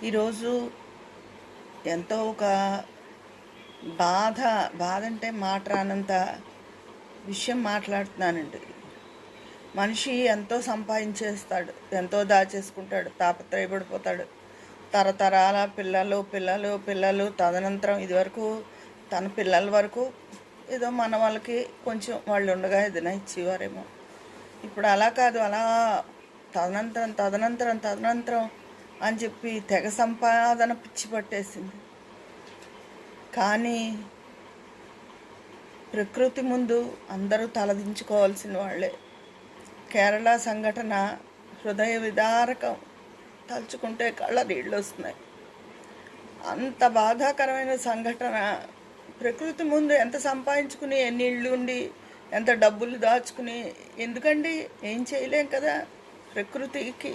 ఈరోజు ఎంతో ఒక బాధ బాధ అంటే మాట రానంత విషయం మాట్లాడుతున్నానండి. మనిషి ఎంతో సంపాదించేస్తాడు, ఎంతో దాచేసుకుంటాడు, తాపత్రయపడిపోతాడు. తరతరాల పిల్లలు పిల్లలు పిల్లలు తదనంతరం ఇదివరకు తన పిల్లల వరకు ఏదో మన వాళ్ళకి కొంచెం వాళ్ళు ఉండగా ఏదైనా ఇచ్చేవారేమో. ఇప్పుడు అలా కాదు, అలా తదనంతరం తదనంతరం తదనంతరం అని చెప్పి తెగ సంపాదన పిచ్చి పట్టేసింది. కానీ ప్రకృతి ముందు అందరూ తలదించుకోవాల్సిన వాళ్ళే. కేరళ సంఘటన హృదయ విదారకం, తలుచుకుంటే కళ్ళ నీళ్ళు వస్తున్నాయి. అంత బాధాకరమైన సంఘటన. ప్రకృతి ముందు ఎంత సంపాదించుకుని, ఎన్ని ఇళ్ళు ఉండి, ఎంత డబ్బులు దాచుకుని ఎందుకండి, ఏం చేయలేం కదా. ప్రకృతికి